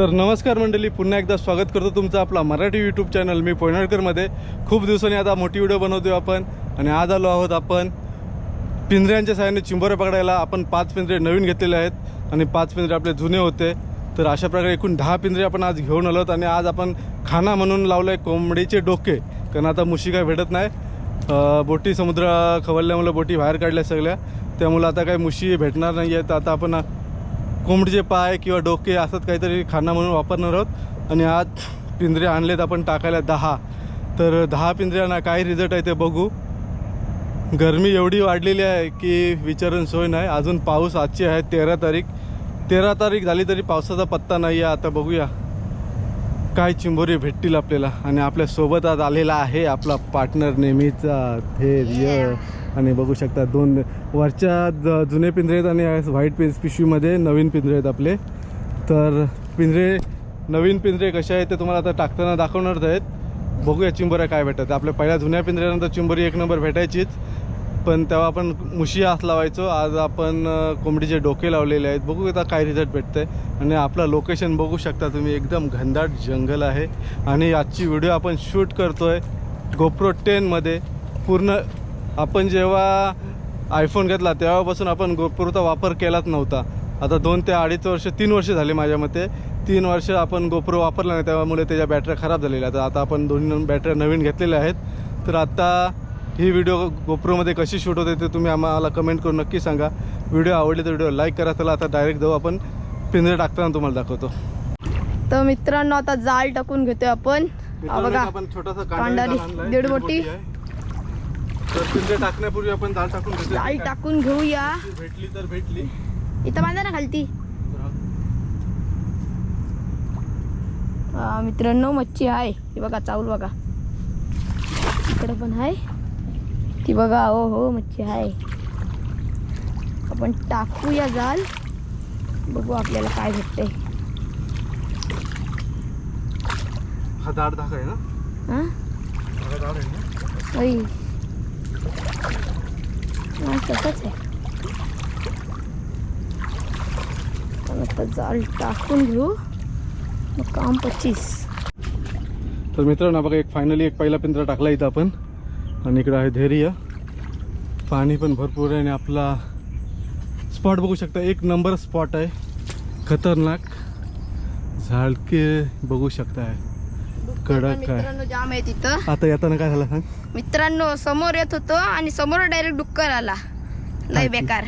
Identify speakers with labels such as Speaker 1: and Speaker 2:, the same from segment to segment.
Speaker 1: तर नमस्कार मंडळी, पुन्हा एकदा स्वागत करतो तुमचं आपला मराठी यूट्यूब चॅनल मी पोयनाळकरमध्ये। खूप दिवसांनी आता मोठी व्हिडिओ बनवतोय आपण आणि आज आलो आहोत आपण पिंजऱ्यांच्या सहाय्याने चिंबोऱ्या पकडायला। आपण 5 पिंजरे नवीन घेतलेले आहेत आणि 5 पिंजरे आपले जुने होते। तर अशा प्रकारे एकूण 10 पिंजरे आपण आज घेऊन आलोत आणि आज आपण खाना म्हणून लावलं आहे कोंबडीचे डोके, कारण आता मुशी काय भेटत नाही। बोटी समुद्र खवळल्यामुळे बोटी बाहेर काढल्या सगळ्या, त्यामुळे आता काही मुशी भेटणार नाही आहेत। आता आपण कोंबडीचे पाय किंवा डोके असंच काहीतरी खाना म्हणून वापरणार आहोत आणि आज पिंजरे आणलेत आपण टाकायला 10। तर 10 पिंजऱ्यांना काय रिझल्ट आहे ते बघू। गरमी एवढी वाढलेली आहे की विचारून सोय नाही। अजून पाऊस आजची आहे 13 तारीख झाली तरी पावसाचा पत्ता नाही आहे। आता बघूया काय चिंबोरी भेटतील आपल्याला। आणि आपल्यासोबत आज आलेला आहे आपला पार्टनर नेहमीचा धैर्य। आणि बघू शकता 2 वरच्या जुने पिंजरे आहेत आणि व्हाईट पिशवीमध्ये नवीन पिंजरे आहेत आपले। तर नवीन पिंजरे कसे आहेत ते तुम्हाला आता टाकताना दाखवणार आहेत। बघूया चिंबोऱ्या काय भेटतात। आपल्या पहिल्या जुन्या पिंजऱ्यानंतर चिंबोरी 1 नंबर भेटायचीच, पण तेव्हा आपण मुशी हात लावायचो। आज आपण कोंबडीचे डोके लावलेले आहेत। बघू आता काय रिझल्ट भेटतंय। आणि आपलं लोकेशन बघू शकता तुम्ही, एकदम घनदाट जंगल आहे आणि आजची व्हिडिओ आपण शूट करतोय GoPro 10 मध्ये। पूर्ण आपण जेव्हा आयफोन घेतला तेव्हापासून आपण GoProचा वापर केलाच नव्हता। आता 2 ते 2.5 वर्ष 3 वर्ष झाले माझ्या मते। 3 वर्ष आपण GoPro वापरला नाही, त्यामुळे त्याच्या बॅटऱ्या खराब झालेल्या आहेत। आता आपण 2 बॅटऱ्या नवीन घेतलेल्या आहेत। तर आता ही व्हिडिओ GoProमध्ये कशी शूट होते ते तुम्ही आम्हाला कमेंट करून नक्की सांगा। व्हिडिओ आवडली तर व्हिडिओ लाईक करा। चला आता डायरेक्ट जाऊ आपण पिंजरे टाकताना तुम्हाला दाखवतो।
Speaker 2: तर मित्रांनो आता जाळ टाकून घेतोय आपण। बघा
Speaker 1: आपण छोटासा
Speaker 2: कांडारी 1.5 बोटी।
Speaker 1: तर पिंजरे टाकण्यापूर्वी आपण जाळ टाकून घेतो।
Speaker 2: जाळ टाकून घेऊया।
Speaker 1: भेटली तर भेटली,
Speaker 2: इथं बांधा ना खालती। मित्रांनो मच्छी आहे, ही बघा चावल बघा, इकडे पण आहे ती बघा। हो मच्छी आहे। आपण टाकूया जाळ, बघू आपल्याला काय भेटते।
Speaker 1: हा दाढ धागा आहे ना?
Speaker 2: हा
Speaker 1: दाढ आहे ना?
Speaker 2: होय, तसंच आहे। आता जाळ टाकून घेऊ, मग काम 25।
Speaker 1: तर मित्रांनो बघा फायनली एक पहिला पिंजरा टाकला इथं आपण। आणि इकडं आहे धैर्य, पाणी पण भरपूर आहे आणि आपला स्पॉट बघू शकता 1 नंबर स्पॉट आहे, खतरनाक। झाडके बघू शकता आहे, कडक आहे
Speaker 2: मित्रांनो, जाम आहे तिथं।
Speaker 1: आता येताना काय झालं सांग
Speaker 2: मित्रांनो, समोर येत होतो आणि समोर डायरेक्ट डुक्कर आला, लय बेकार।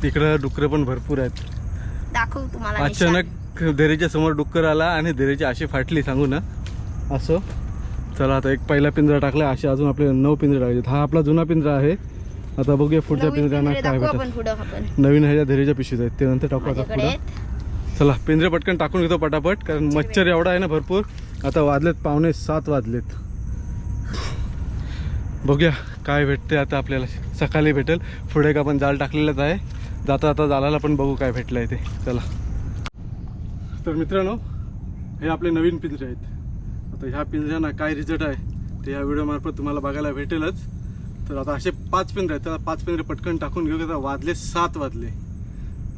Speaker 1: तिकडं डुक्कर पण भरपूर आहेत।
Speaker 2: दाखवू तुम्हाला
Speaker 1: अचानक धैर्याच्या समोर डुक्कर आला आणि धैर्याची अशी फाटली, सांगू ना असं। चला आता एक पहिला पिंजरा टाकला, असे अजून आपले 9 पिंजरे टाकायचे। हा आपला जुना पिंजरा आहे। आता बघूया पुढच्या पिंजऱ्यांना काय भेटत। नवीन ह्याच्या धैर्याच्या पिशवीत आहेत, ते नंतर टाकू आता पुढे। चला पिंजरे पटकन टाकून घेतो पटापट, कारण मच्छर एवढा आहे ना भरपूर। आता वाजलेत 6:45 वाजलेत। बघूया काय भेटते आता आपल्याला, सकाळी भेटेल। पुढे एक आपण जाळ टाकलेलंच आहे, जाता आता जाळाला पण बघू काय भेटलं आहे ते। चला तर मित्रांनो, हे आपले नवीन पिंजरे आहेत। आता ह्या पिंजऱ्यांना काय रिझल्ट आहे ते ह्या व्हिडिओमार्फत तुम्हाला बघायला भेटेलच। तर आता असे 5 पिंजरे आहेत, तर 5 पिंजरे पटकन टाकून घेऊ। आता वाजले 7 वाजले।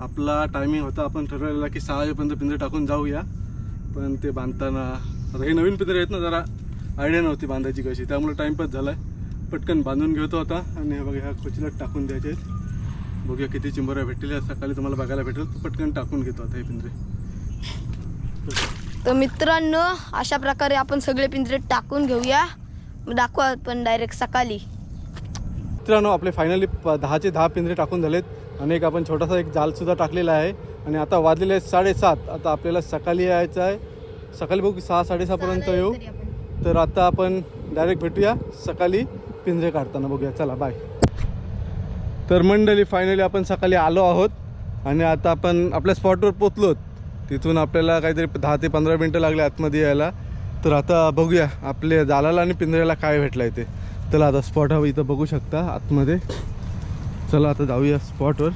Speaker 1: आपला टायमिंग होता, आपण ठरवलेला की 6 वाजेपर्यंत पिंजरे टाकून जाऊया, पण ते बांधताना आता हे नवीन पिंजरे आहेत ना, जरा आयडिया नव्हती बांधायची कशी, त्यामुळे टाईमपास झाला आहे। पटकन बांधून घेतो आता आणि हे बघा ह्या खोचीला टाकून द्यायचे आहेत। बघूया किती चिंबोऱ्या भेटतील, सकाळी तुम्हाला बघायला भेटेल। तर पटकन टाकून घेतो आता हे पिंजरे।
Speaker 2: तर मित्रांनो, अशा प्रकारे आपण सगळे पिंजरे टाकून घेऊया, दाखवू आपण डायरेक्ट सकाळी।
Speaker 1: मित्रांनो आपले फायनली 10चे 10 पिंजरे टाकून झालेत आणि एक आपण छोटासा एक जाल सुद्धा टाकलेला आहे। आणि आता वाजलेले आहेत 7:30। आता आपल्याला सकाळी यायचं आहे, सकाळी बघू 6-6:30 पर्यंत येऊ। तर आता आपण डायरेक्ट भेटूया सकाळी पिंजरे काढताना, बघूया। चला बाय। तर मंडळी फायनली आपण सकाळी आलो आहोत आणि आता आपण आपल्या स्पॉटवर पोचलोत। तिथून आपल्याला काहीतरी 10 ते 15 मिनटं लागले आतमध्ये यायला। तर आता बघूया आपल्या जालाला आणि पिंजऱ्याला काय भेटलं आहे ते। चला आता स्पॉट हवं इथं बघू शकता आतमध्ये। चला आता जाऊया स्पॉटवर।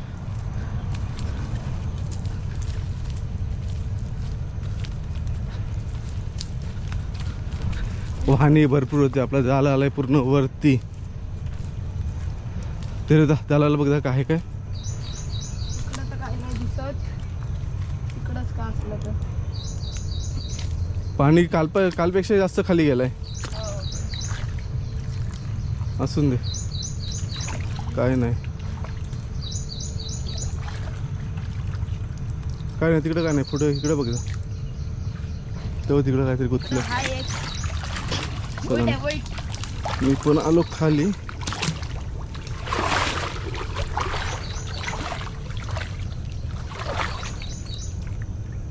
Speaker 1: वाहनी भरपूर होते, आपला जाल आलाय पूर्ण वरती। तरी जालाला बघा काय काय
Speaker 2: इकडं तर काही नाही दिसत। का असलं तर
Speaker 1: पाणी कालपेक्षा जास्त खाली गेलाय. असून दे, काय नाही काय नाही. तिकडे काय नाही, पुढे इकडे बघ तेव्हा तिकडे काहीतरी गुंतलं.
Speaker 2: हा एक
Speaker 1: चला,
Speaker 2: वैट आहे, वैट.
Speaker 1: मी पण आलो खाली.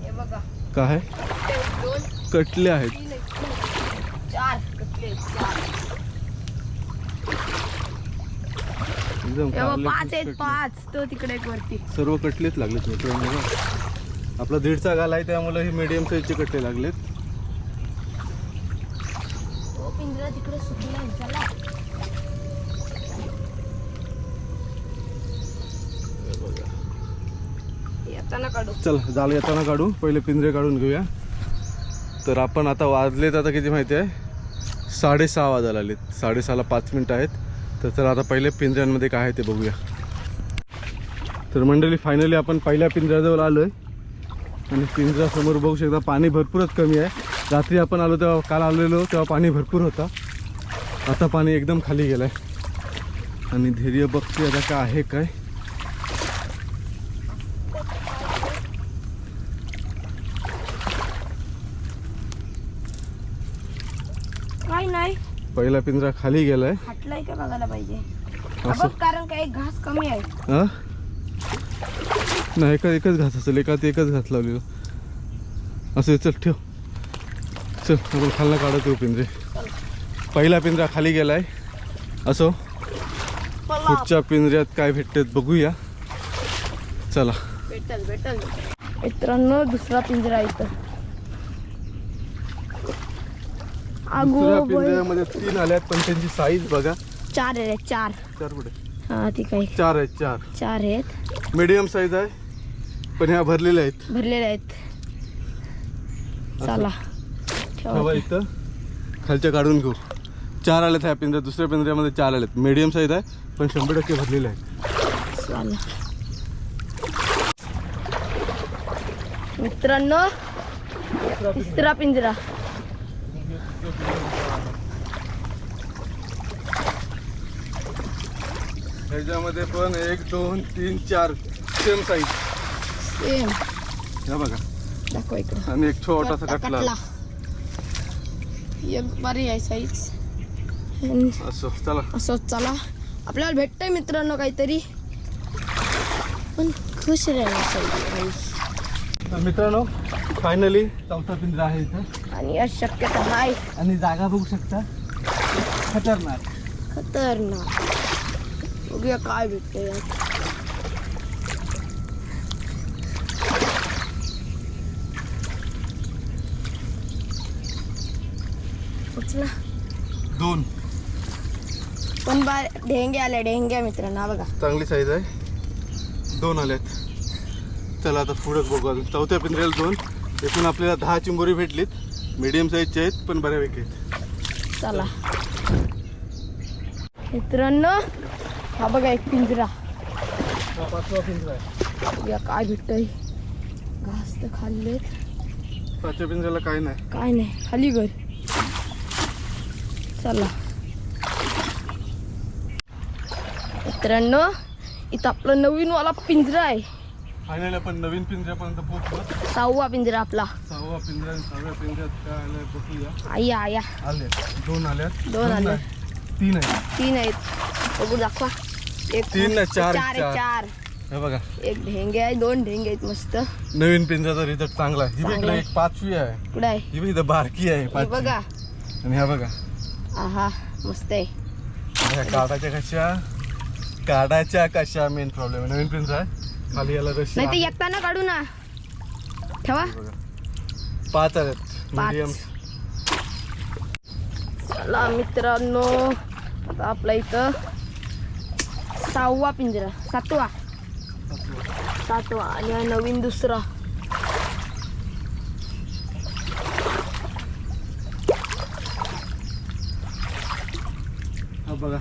Speaker 2: हे बघा,
Speaker 1: काय
Speaker 2: एक, दोन,
Speaker 1: कटले आहेत.
Speaker 2: तीन, चार कटले आहेत, चार.
Speaker 1: एकदम
Speaker 2: हे बघ,
Speaker 1: कारले
Speaker 2: पाच
Speaker 1: खूप
Speaker 2: आहेत,
Speaker 1: कटले.
Speaker 2: पाच. तो तिकडे एक वरती.
Speaker 1: सर्व कटलेच लागलेत मित्रांनो. आपला 1.5चा गाल आहे त्यामुळे हे मीडियम साईजचे कटले लागलेत.
Speaker 2: तो पिंजरा तिकडे सुकला आहे, चला. येताना काढू.
Speaker 1: चल जाल येताना काढू, पहिले पिंजरे काढून घेऊया. तर आपण आता वाजलेत, आता किती माहिती आहे, 6:30 वाजायला आलेत. 6:30ला 5 मिनटं आहेत. तर चला आता पहिले पिंजऱ्यांमध्ये काय आहे ते बघूया. तर मंडळी, फायनली आपण पहिल्या पिंजऱ्याजवळ आलो आहे. आणि पिंजऱ्यासमोर बघू शकता पाणी भरपूरच कमी आहे. रात्री आपण आलो तेव्हा, काल आलेलो तेव्हा पाणी भरपूर होता. आता पाणी एकदम खाली गेलं आहे. आणि धैर्य बघते आता काय आहे काय.
Speaker 2: काय नाही,
Speaker 1: पहिला पिंजरा खाली गेलाय.
Speaker 2: हटलाय का बघायला पाहिजे.
Speaker 1: असं
Speaker 2: बघ, कारण काही घास कमी आहे.
Speaker 1: हा नाही, एकच घास असेल, एकच घास लावलेलं असं. चल ठेव, चल आपण खालना काढत येऊ पिंजरे. पहिला पिंजरा खाली गेलाय. असो, पुढच्या पिंजऱ्यात काय भेटतात बघूया. चला,
Speaker 2: भेटल मित्रांनो, दुसरा पिंजरा इथं.
Speaker 1: दुसऱ्या पिंजऱ्यामध्ये 3 आल्यात, पण त्यांची साईज बघा.
Speaker 2: 4 आहेत, 4.
Speaker 1: 4 कुठे?
Speaker 2: हा ती काही
Speaker 1: 4 आहेत.
Speaker 2: 4 आहेत,
Speaker 1: मीडियम साईज आहे, पण ह्या भरलेल्या आहेत.
Speaker 2: भरलेले आहेत. चला
Speaker 1: ठेवा
Speaker 2: ठेवा.
Speaker 1: इथं, खालच्या काढून घेऊ. 4 आलेत ह्या पिंजऱ्यात. दुसऱ्या पिंजऱ्यामध्ये 4 आलेत. मीडियम साईज आहे, पण 100% भरलेले आहेत.
Speaker 2: चला मित्रांनो, तिसरा पिंजरा.
Speaker 1: ह्याच्यामध्ये पण 1, 2, 3, 4 सेम साईज.
Speaker 2: सेम.
Speaker 1: हे बघा,
Speaker 2: दाखवा इकडं.
Speaker 1: आणि एक छोटासा कटला.
Speaker 2: एक बरी आहे साईज.
Speaker 1: असं. चला,
Speaker 2: असं चला, आपल्याला भेटतंय मित्रांनो काहीतरी, पण खुश राहायला.
Speaker 1: तर मित्रांनो, फायनली चौथा पिंजरा आहे इथं.
Speaker 2: आणि या शक्यता आहे
Speaker 1: आणि जागा बघू शकता, खतरनाक.
Speaker 2: बघूया काय भेटतंय यात. उचला.
Speaker 1: 2
Speaker 2: पण ढेंगे आले, ढेंगे मित्रांनो, हा बघा.
Speaker 1: चांगली साईज आहे. 2 आल्यात. चला आता पुढे बघू. अजून चौथ्या पिंजऱ्याला 2. एकूण आपल्याला 10 चिंबोरी भेटलीत. मीडियम साईजचे आहेत, पण बऱ्यापैकी आहेत.
Speaker 2: चला मित्रांनो, हा बघा एक पिंजरा.
Speaker 1: हा 5वा पिंजरा आहे.
Speaker 2: बघूया काय भेटतंय. घास तर खाल्लेत,
Speaker 1: 5व्या पिंजऱ्याला काय नाही.
Speaker 2: काय नाही, खाली घर. चला मित्रांनो, इथं आपला नवीन वाला पिंजरा आहे.
Speaker 1: फायनली आपण नवीन पिंजऱ्यापर्यंत पोहोचलो.
Speaker 2: 6वा पिंजरा आपला.
Speaker 1: 6वा पिंजरा. आणि 6व्या पिंजऱ्यात काय आलंय बघूया.
Speaker 2: आया आया,
Speaker 1: आले 2 आल्यात.
Speaker 2: 2 आले.
Speaker 1: नाही, 3 आहेत.
Speaker 2: 3 आहेत. बघू, दाखवा. एक
Speaker 1: 3 नाही, 4
Speaker 2: आहे, 4.
Speaker 1: हे बघा,
Speaker 2: एक ढेंगे आहे, 2 ढेंगे आहेत. मस्त.
Speaker 1: नवीन पिंजऱ्याचा रिझल्ट चांगला आहे. ही
Speaker 2: चांगला
Speaker 1: इकडे
Speaker 2: आहे.
Speaker 1: एक 5वी आहे.
Speaker 2: कुठं आहे?
Speaker 1: ही बघ, इथं बारकी आहे
Speaker 2: हे
Speaker 1: 5वी.
Speaker 2: बघा.
Speaker 1: आणि ह्या बघा,
Speaker 2: आहा, मस्त आहे.
Speaker 1: ह्या काढायच्या कशा मेन प्रॉब्लेम आहे. नवीन पिंजरा आहे, खाली याला रशी
Speaker 2: नाही तर
Speaker 1: आहे.
Speaker 2: एकताना काढू ना. ठेवा.
Speaker 1: बघा, 5 आहेत.
Speaker 2: 5.
Speaker 1: मीडियम.
Speaker 2: चला मित्रांनो, आता आपला इथं 6वा पिंजरा. 7वा आणि हा नवीन दुसरा.
Speaker 1: हा बघा,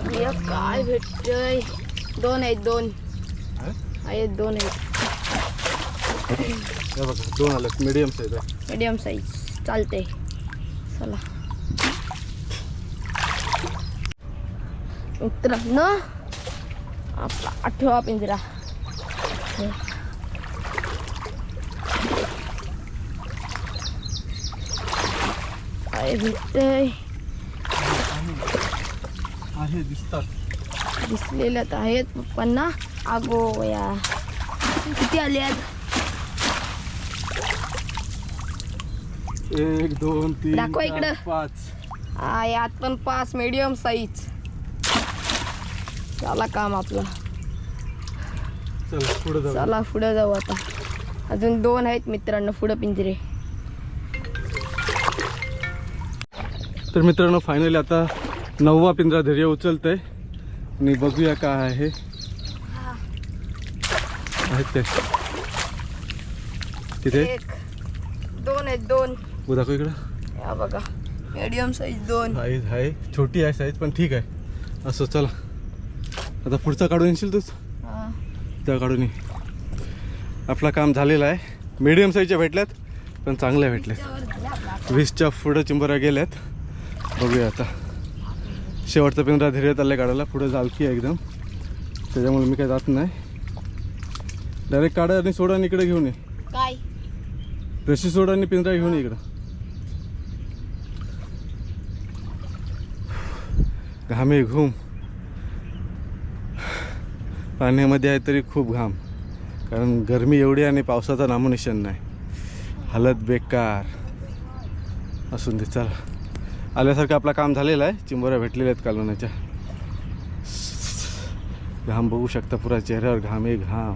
Speaker 2: हे काय भेटतंय. 2 आहेत, 2
Speaker 1: हा?
Speaker 2: आहेत, 2 आहेत.
Speaker 1: हे बघा 2 आलेत, मीडियम साईज आहे.
Speaker 2: मीडियम साईज चालते. चला मित्रांनो, आपला 8वा पिंजरा. काय भेटतंय?
Speaker 1: आहे दिसतात.
Speaker 2: दिसलेल्यात आहेत पप्पांना. अगो या किती आले आहेत?
Speaker 1: 1 2 3
Speaker 2: दाखवा इकडं.
Speaker 1: 5.
Speaker 2: हा, यात पण 5 मीडियम साईज. झाला काम आपलं.
Speaker 1: चला पुढे जाऊ.
Speaker 2: चला पुढे जाऊ आता. अजून 2 आहेत मित्रांनो पुढे पिंजरे.
Speaker 1: तर मित्रांनो फायनली आता 9वा पिंजरा धैर्य उचलतंय आणि बघूया काय आहे. आहेत ते तिथे
Speaker 2: 1 2 आहेत. 2
Speaker 1: दाखव इकडं.
Speaker 2: या बघा मीडियम साईज 2.
Speaker 1: साईज आहे, छोटी आहे साईज पण ठीक आहे. असं चला आता पुढचा काढून येशील तूच. त्या काढून ये. आपलं काम झालेलं आहे. मीडियम साईजच्या भेटल्यात पण चांगल्या भेटल्यात. 20च्या पुढं चिंबऱ्या गेल्यात. बघूया आता. शेवटचा पिंजरा धैर्य चाललंय काढायला. पुढे जालकी आहे एकदम, त्याच्यामुळे मी काही जात नाही. डायरेक्ट काढा आणि सोडा आणि इकडे घेऊन ये.
Speaker 2: काय
Speaker 1: रशी सोडा आणि पिंजरा घेऊन ये इकडं. घामे घुम. पाण्यामध्ये आहे तरी खूप घाम, कारण गरमी एवढी आणि पावसाचा नामोनिशाण नाही. हालत बेकार असून दे. चला आल्यासारखं आपलं काम झालेलं आहे. चिंबोऱ्या भेटलेल्या आहेत कालवण्याच्या. घाम बघू शकता, पुरा चेहऱ्यावर घामे घाम.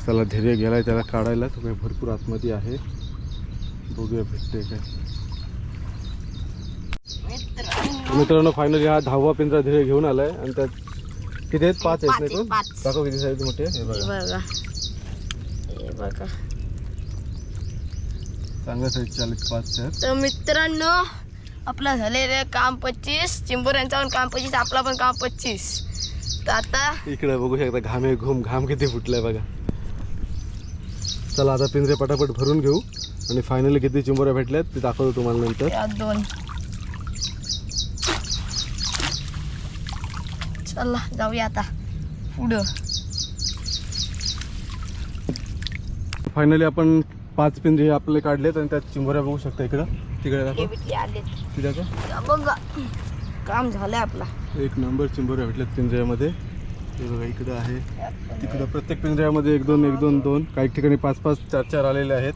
Speaker 1: त्याला धैर्य गेलाय त्याला काढायला. तो काही भरपूर आतमध्ये आहे. बघूया भेटते काय. मित्रांनो फायनली हा 10वा पिंजरा धैर्य घेऊन आलाय आणि त्यात किती आहेत? 5 आहेत नाही पण.
Speaker 2: 5.
Speaker 1: दाखव किती साईज मोठे. हे बघा
Speaker 2: बघा हे बघा
Speaker 1: चांगल्या साईजचे आले 5 आहेत.
Speaker 2: तर मित्रांनो आपला झालेलं काम 25. चिंबोऱ्यांचा पण काम 25, आपला पण काम 25. तर आता
Speaker 1: इकडे बघू शकता घामे घुम. घाम किती फुटलाय बघा. चला आता पिंजरे पटापट भरून घेऊ आणि फायनली किती चिंबोऱ्या भेटल्यात ते दाखवतो तुम्हाला नंतर.
Speaker 2: यात 2. चला जाऊया आता पुढं.
Speaker 1: फायनली आपण 5 पिंजरे आपले काढलेत आणि त्यात चिंबोऱ्या बघू शकता. इकडं तिकडे दाखव.
Speaker 2: आले
Speaker 1: तिथे दाखव.
Speaker 2: बघा काम झालंय आपला.
Speaker 1: 1 नंबर चिंबोऱ्या भेटल्यात पिंजऱ्यामध्ये. हे बघा इकडं आहे, तिकडं प्रत्येक पिंजऱ्यामध्ये 1 2 1 2 2. काही ठिकाणी 5 5 4 4 आलेले आहेत.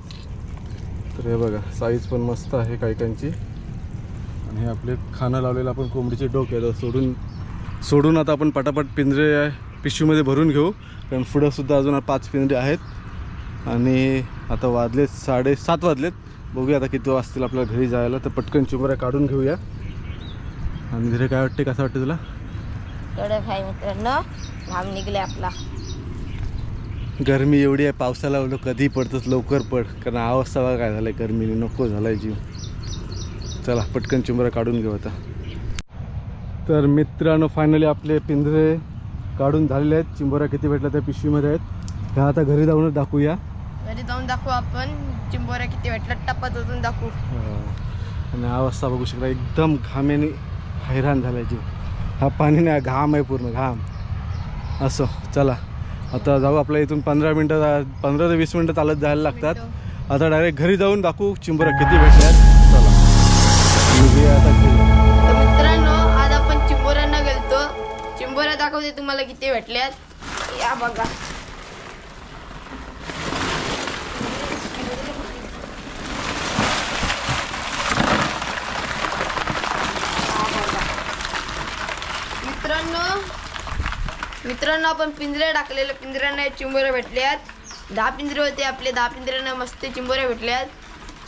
Speaker 1: तर हे बघा साईज पण मस्त आहे काहीकांची. आणि हे आपले खाणं लावलेलं आपण कोंबडीचे डोके आहेत. सोडून आता आपण पटापट पिंजरे पिशवीमध्ये भरून घेऊ, कारण पुढं सुद्धा अजून 5 पिंजरे आहेत. आणि आता वाजलेत 7:30 वाजलेत. बघूया आता किती वाजतील आपल्याला घरी जायला. तर पटकन चिंबऱ्या काढून घेऊया. आणि घरी काय वाटते, कसं वाटतं तुला?
Speaker 2: कडक आहे मित्रांनो, घाम निघले आपला.
Speaker 1: गरमी एवढी आहे, पावसाला बोललो कधी पडतंच लवकर पड, कारण अवस्था बघा काय झालं गरमीने, नको झालाय जीव. चला पटकन चिंबऱ्या काढून घेऊ आता. तर मित्रांनो फायनली आपले पिंजरे काढून झालेले आहेत. चिंबोऱ्या किती भेटल्या त्या पिशवीमध्ये आहेत. ह्या आता घरी जाऊनच दाखवूया.
Speaker 2: घरी जाऊन दाखवू आपण चिंबोऱ्या किती भेटल्या, टप्प्यात अजून दाखवू.
Speaker 1: आणि अवस्था बघू शकता, एकदम घामेने हैराण झालाय जीव. हा पाणी नाही, घाम आहे पूर्ण घाम. असं चला आता जाऊ. आपल्या इथून 15 ते 20 मिनटं चालत जायला लागतात. आता डायरेक्ट घरी जाऊन दाखवू चिंबोऱ्या किती भेटल्यात. चला निघूया आता घरी.
Speaker 2: तर मित्रांनो आज आपण चिंबोऱ्यांना गेलतो. चिंबोऱ्या दाखवते तुम्हाला किती भेटल्यात. या बघा. मित्रांनो आपण पिंजरे टाकलेले, पिंजऱ्यांना चिंबोऱ्या भेटल्यात. 10 पिंजरे होते आपले, 10 पिंजऱ्यांना मस्त चिंबोऱ्या भेटल्यात.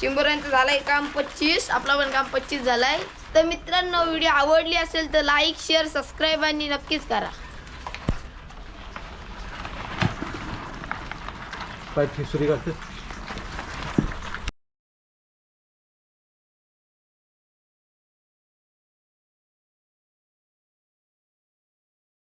Speaker 2: चिंबोऱ्यांचं झालंय काम 25, आपला पण काम 25 झालाय. तर मित्रांनो व्हिडिओ आवडली असेल तर लाईक, शेअर, सबस्क्राईब आणि नक्कीच करा.
Speaker 1: पाय फिसुरी करते.